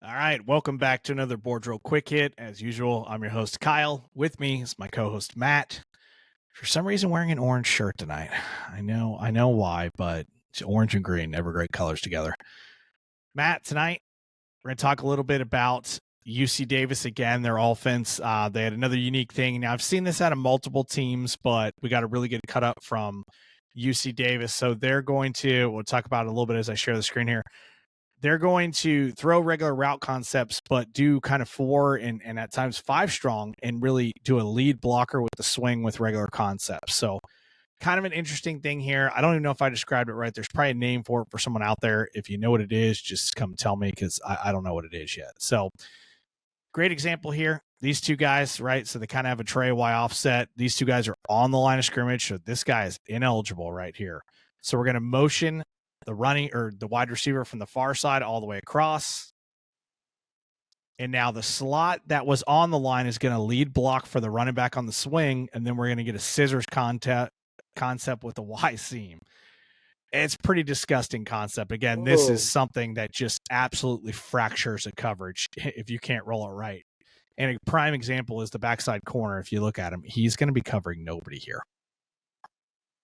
All right, welcome back to another Board Drill Quick Hit. As usual, I'm your host, Kyle. With me is my co-host, Matt. For some reason, wearing an orange shirt tonight. I know why, but it's orange and green, never great colors together. Matt, tonight, we're going to talk a little bit about UC Davis again, their offense. They had another unique thing. Now, I've seen this out of multiple teams, but we got a really good cut up from UC Davis. So they're going to, we'll talk about it a little bit as I share the screen here. They're going to throw regular route concepts, but do kind of 4 and at times 5 strong and really do a lead blocker with the swing with regular concepts. So kind of an interesting thing here. I don't even know if I described it right. There's probably a name for it for someone out there. If you know what it is, just come tell me because I don't know what it is yet. So great example here. These two guys, right? So they kind of have a tray Y offset. These two guys are on the line of scrimmage. So this guy is ineligible right here. So we're going to motion the running or the wide receiver from the far side all the way across. And now the slot that was on the line is going to lead block for the running back on the swing. And then we're going to get a scissors concept with a Y seam. It's pretty disgusting concept. Again, this is something that just absolutely fractures a coverage if you can't roll it right. And a prime example is the backside corner. If you look at him, he's going to be covering nobody here.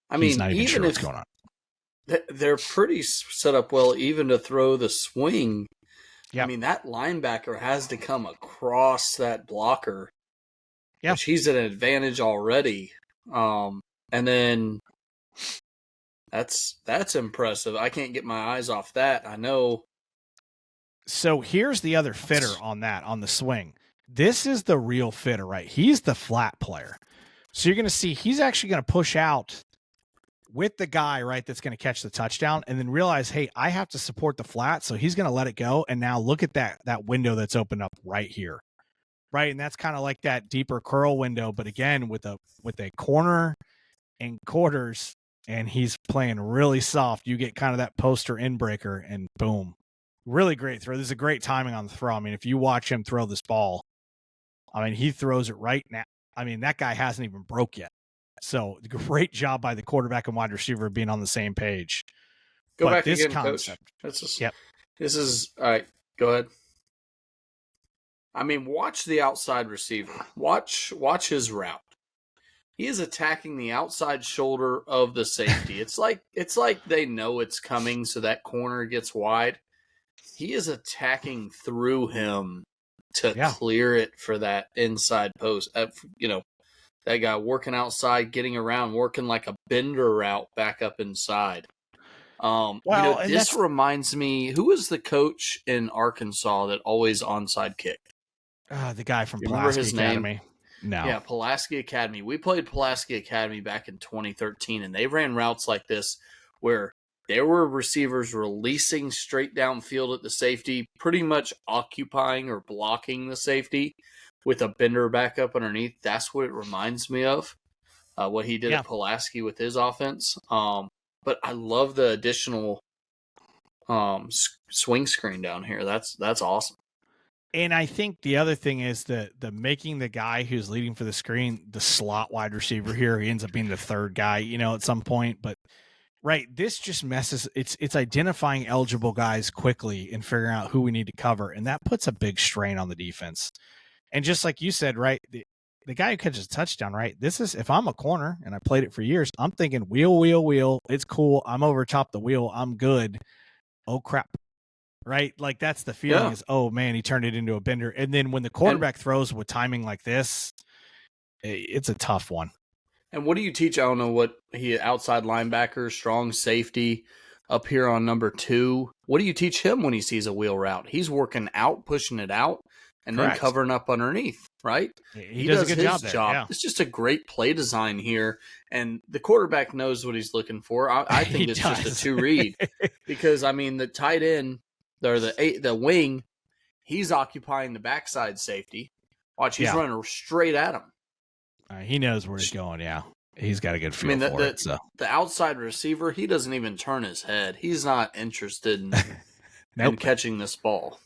I mean, he's not even sure what's going on. They're pretty set up well, even to throw the swing. Yep. I mean, that linebacker has to come across that blocker. Yeah, he's at an advantage already. And then that's impressive. I can't get my eyes off that. I know. So here's the other fitter on that, on the swing. This is the real fitter, right? He's the flat player. So you're going to see he's actually going to push out with the guy, right, that's going to catch the touchdown and then realize, hey, I have to support the flat. So he's going to let it go. And now look at that window that's opened up right here. Right. And that's kind of like that deeper curl window. But again, with a corner and quarters, and he's playing really soft. You get kind of that poster in breaker and boom. Really great throw. This is a great timing on the throw. I mean, if you watch him throw this ball, I mean, he throws it right now. I mean, that guy hasn't even broke yet. So great job by the quarterback and wide receiver being on the same page. Go back this again, concept, Coach. This is all right. Go ahead. I mean, watch the outside receiver. Watch his route. He is attacking the outside shoulder of the safety. It's like they know it's coming, so that corner gets wide. He is attacking through him to clear it for that inside post. That guy working outside, getting around, working like a bender route back up inside. This reminds me, who was the coach in Arkansas that always onside kicked? The guy from Pulaski Academy. Name? No. Yeah, Pulaski Academy. We played Pulaski Academy back in 2013, and they ran routes like this where there were receivers releasing straight downfield at the safety, pretty much occupying or blocking the safety with a bender back up underneath. That's what it reminds me of, what he did at Pulaski with his offense. But I love the additional swing screen down here. That's awesome. And I think the other thing is the making the guy who's leading for the screen the slot wide receiver here. He ends up being the third guy, at some point. But right, this just messes. It's identifying eligible guys quickly and figuring out who we need to cover, and that puts a big strain on the defense. And just like you said, right, the guy who catches a touchdown, right, this is, if I'm a corner, and I played it for years, I'm thinking wheel, it's cool, I'm over top the wheel, I'm good. Oh, crap, right? Like, that's the feeling is, oh, man, he turned it into a bender. And then when the quarterback throws with timing like this, it's a tough one. And what do you teach? I don't know what outside linebacker, strong safety up here on number 2. What do you teach him when he sees a wheel route? He's working out, pushing it out. And then covering up underneath, right? He does a good job there. Yeah. It's just a great play design here, and the quarterback knows what he's looking for. I think it's just a 2 read because I mean the tight end or the wing, he's occupying the backside safety. Watch, he's running straight at him. He knows where he's going. Yeah, he's got a good feel for it. So the outside receiver, he doesn't even turn his head. He's not interested in catching this ball.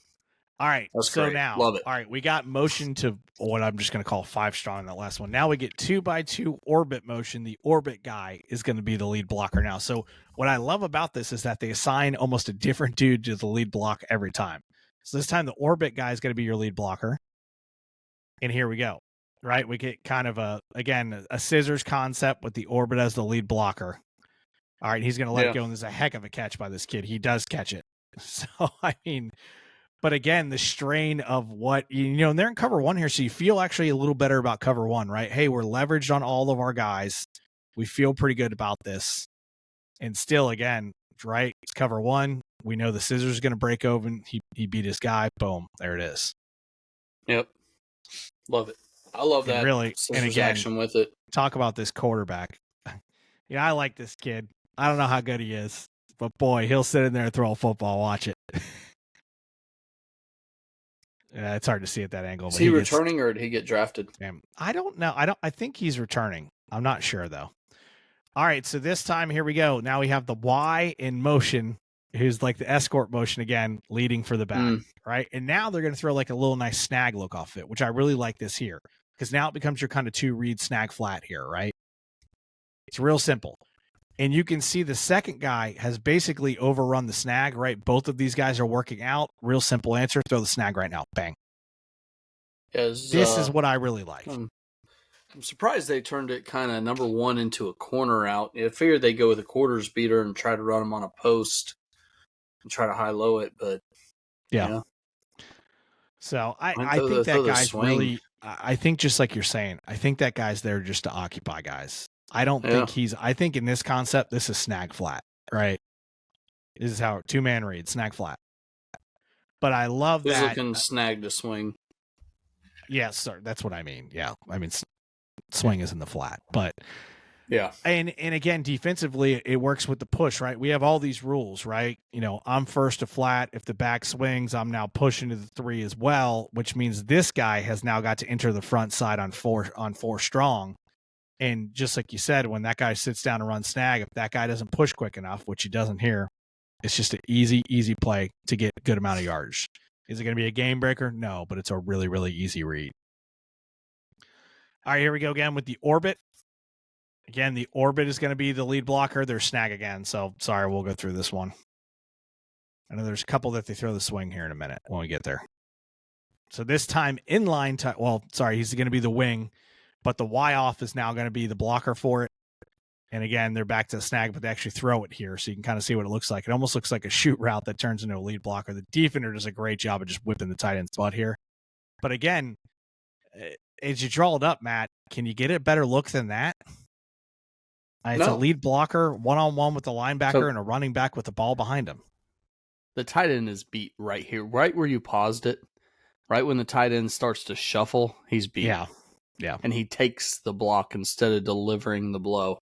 All right, that's so great. Now, love it. All right, we got motion to what I'm just going to call 5 strong in that last one. Now we get 2x2 orbit motion. The orbit guy is going to be the lead blocker now. So what I love about this is that they assign almost a different dude to the lead block every time. So this time the orbit guy is going to be your lead blocker. And here we go, right? We get kind of a scissors concept with the orbit as the lead blocker. All right, he's going to let it go, and there's a heck of a catch by this kid. He does catch it. So, I mean, but again, the strain of what, and they're in cover one here, so you feel actually a little better about cover one, right? Hey, we're leveraged on all of our guys. We feel pretty good about this. And still, again, right, it's cover one. We know the scissors is going to break open. He beat his guy. Boom, there it is. Yep. Love it. I love that. Really, and again, action with it. Talk about this quarterback. I like this kid. I don't know how good he is, but boy, he'll sit in there and throw a football. Watch it. Yeah, it's hard to see at that angle. Is he returning or did he get drafted? I don't know. I think he's returning. I'm not sure though. All right, so this time, here we go. Now we have the Y in motion, who's like the escort motion again, leading for the back, right? And now they're going to throw like a little nice snag look off it, which I really like this here, because now it becomes your kind of 2-read snag flat here, right? It's real simple. And you can see the second guy has basically overrun the snag, right? Both of these guys are working out. Real simple answer, throw the snag right now. Bang. This is what I really like. I'm surprised they turned it kind of number one into a corner out. I figured they'd go with a quarters beater and try to run him on a post and try to high-low it, but yeah. So I think that guy's really, I think just like you're saying, I think that guy's there just to occupy guys. I don't think I think in this concept, this is snag flat, right? This is how 2-man read, snag flat. But I love that. He's looking snag to swing. Yes, sir. That's what I mean. Yeah. I mean, swing is in the flat, but yeah. And again, defensively, it works with the push, right? We have all these rules, right? I'm first to flat. If the back swings, I'm now pushing to the 3 as well, which means this guy has now got to enter the front side on 4 strong. And just like you said, when that guy sits down and runs snag, if that guy doesn't push quick enough, which he doesn't here, it's just an easy play to get a good amount of yards. Is it going to be a game breaker? No, but it's a really, really easy read. All right, here we go again with the orbit. Again, the orbit is going to be the lead blocker. There's snag again, so sorry, we'll go through this one. I know there's a couple that they throw the swing here in a minute when we get there. So this time inline, he's going to be the wing, but the Y off is now going to be the blocker for it. And again, they're back to the snag, but they actually throw it here, so you can kind of see what it looks like. It almost looks like a shoot route that turns into a lead blocker. The defender does a great job of just whipping the tight end spot here. But again, as you draw it up, Matt, can you get a better look than that? It's a lead blocker, one-on-one with the linebacker and a running back with the ball behind him. The tight end is beat right here, right where you paused it. Right when the tight end starts to shuffle, he's beat. Yeah. And he takes the block instead of delivering the blow.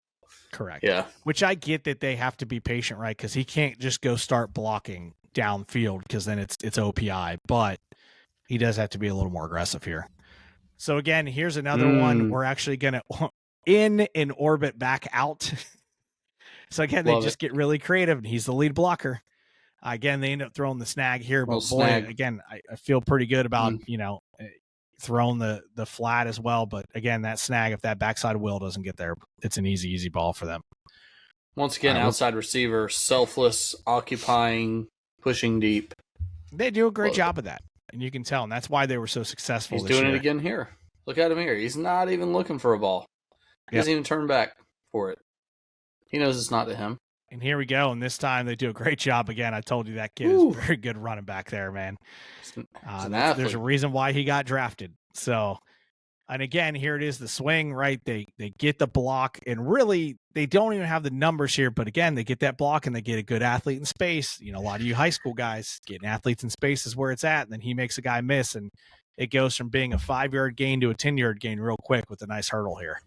Correct. Yeah. Which I get that they have to be patient, right? Because he can't just go start blocking downfield because then it's OPI. But he does have to be a little more aggressive here. So again, here's another one. We're actually going to in orbit back out. So again, they just get really creative, and he's the lead blocker. Again, they end up throwing the snag here, but again, I feel pretty good about throwing the flat as well. But again, that snag, if that backside wheel doesn't get there, it's an easy ball for them. Once again, outside receiver, selfless, occupying, pushing deep. They do a great job of that, and you can tell, and that's why they were so successful. He's doing it again here. Look at him here. He's not even looking for a ball. He doesn't even turn back for it. He knows it's not to him. And here we go. And this time they do a great job again. I told you that kid is very good running back there, man. There's a reason why he got drafted. So, and again, here it is, the swing, right? They get the block, and really they don't even have the numbers here. But again, they get that block and they get a good athlete in space. A lot of you high school guys, getting athletes in space is where it's at. And then he makes a guy miss, and it goes from being a 5-yard gain to a 10-yard gain real quick with a nice hurdle here.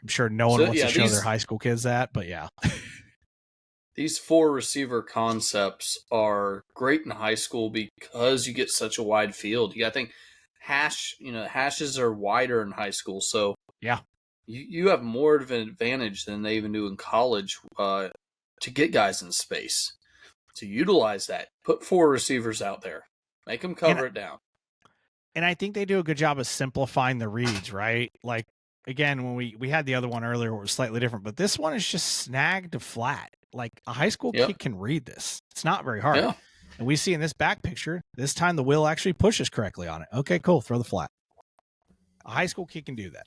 I'm sure no one wants to show their high school kids that, but yeah. These 4 receiver concepts are great in high school because you get such a wide field. You got to think hashes are wider in high school, so yeah, you have more of an advantage than they even do in college to get guys in space. To utilize that, put 4 receivers out there, make them cover it down. And I think they do a good job of simplifying the reads, right? Like, again, when we had the other one earlier, it was slightly different, but this one is just snag to flat. Like, a high school kid can read this. It's not very hard. Yeah. And we see in this back picture, this time the wheel actually pushes correctly on it. Okay, cool. Throw the flat. A high school kid can do that.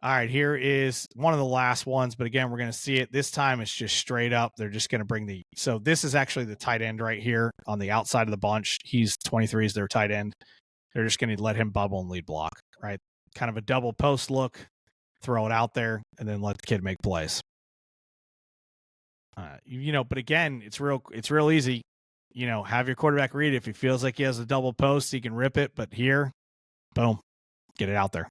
All right, here is one of the last ones, but again, we're going to see it. This time it's just straight up. They're just going to bring the, so this is actually the tight end right here on the outside of the bunch. He's 23 is their tight end. They're just going to let him bubble and lead block, right? Kind of a double post look, throw it out there, and then let the kid make plays. But again, it's real easy. Have your quarterback read it. If he feels like he has a double post, he can rip it. But here, boom, get it out there.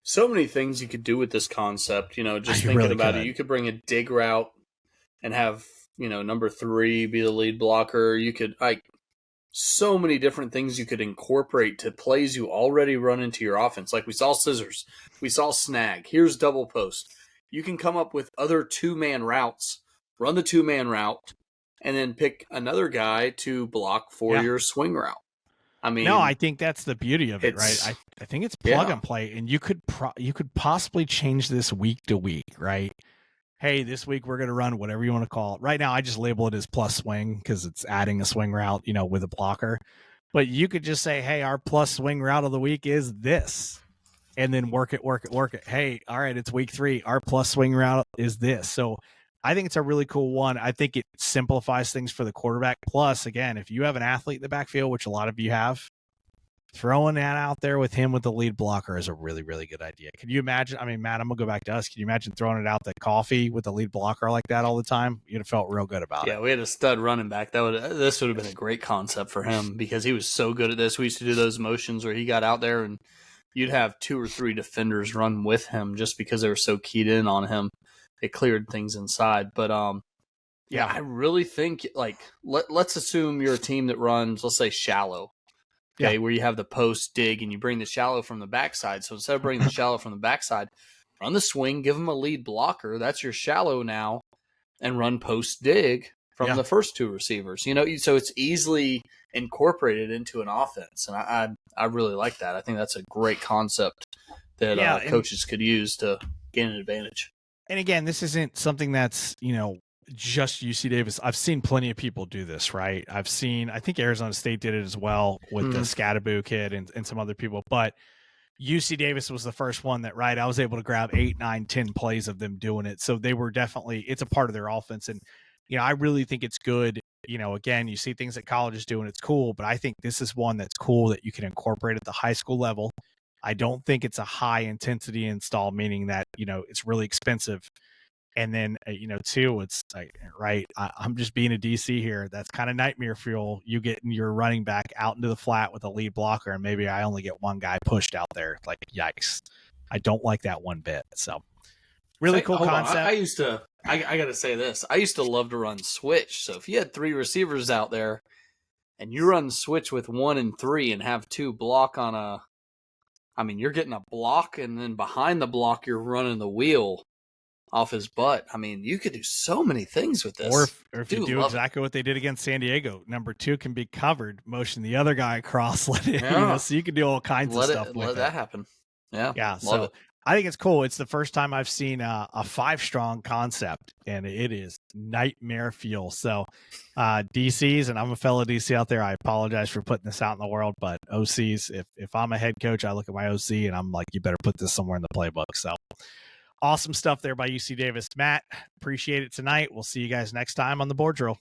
So many things you could do with this concept. Just thinking really about it, you could bring a dig route and have number 3 be the lead blocker. You could so many different things you could incorporate to plays you already run into your offense. Like we saw scissors, we saw snag. Here's double post. You can come up with other 2-man routes, run the 2-man route, and then pick another guy to block for your swing route. No, I think that's the beauty of it, right? I think it's plug and play, and you could possibly change this week to week, right? Hey, this week we're going to run whatever you want to call it. Right now, I just label it as plus swing because it's adding a swing route, with a blocker. But you could just say, hey, our plus swing route of the week is this, and then work it. Hey, all right, it's week 3. Our plus swing route is this. So I think it's a really cool one. I think it simplifies things for the quarterback. Plus, again, if you have an athlete in the backfield, which a lot of you have, throwing that out there with him with the lead blocker is a really, really good idea. Can you imagine? I mean, Matt, I'm going to go back to us. Can you imagine throwing it out that coffee with the lead blocker like that all the time? You'd have felt real good about it. Yeah, we had a stud running back. This would have been a great concept for him because he was so good at this. We used to do those motions where he got out there and you'd have 2 or 3 defenders run with him just because they were so keyed in on him. It cleared things inside. But, I really think, let's assume you're a team that runs, let's say, shallow. Okay, where you have the post dig and you bring the shallow from the backside. So instead of bringing the shallow from the backside, run the swing, give them a lead blocker. That's your shallow now, and run post dig from the first 2 receivers. So it's easily incorporated into an offense, and I really like that. I think that's a great concept that coaches could use to gain an advantage. And again, this isn't something that's just UC Davis. I've seen plenty of people do this, right? I think Arizona State did it as well with the Scattaboo kid and some other people, but UC Davis was the first one that, I was able to grab 8, 9, 10 plays of them doing it. So they were definitely, it's a part of their offense. And, I really think it's good. Again, you see things that colleges do and it's cool, but I think this is one that's cool that you can incorporate at the high school level. I don't think it's a high intensity install, meaning that, it's really expensive. And then, too, it's I'm just being a DC here. That's kind of nightmare fuel. You getting your running back out into the flat with a lead blocker, and maybe I only get one guy pushed out there. Like, yikes. I don't like that one bit. So, really cool concept. I got to say this. I used to love to run switch. So, if you had 3 receivers out there and you run switch with 1 and 3 and have 2 block on you're getting a block, and then behind the block, you're running the wheel off his butt. You could do so many things with this. Or if you do exactly what they did against San Diego, number 2 can be covered, motion the other guy across, let it, so you can do all kinds of stuff. Let that happen. Yeah. So I think it's cool. It's the first time I've seen a 5-strong concept, and it is nightmare fuel. So DCs, and I'm a fellow DC out there, I apologize for putting this out in the world, but OCs, if I'm a head coach, I look at my OC and I'm like, you better put this somewhere in the playbook. So awesome stuff there by UC Davis. Matt, appreciate it tonight. We'll see you guys next time on the Board Drill.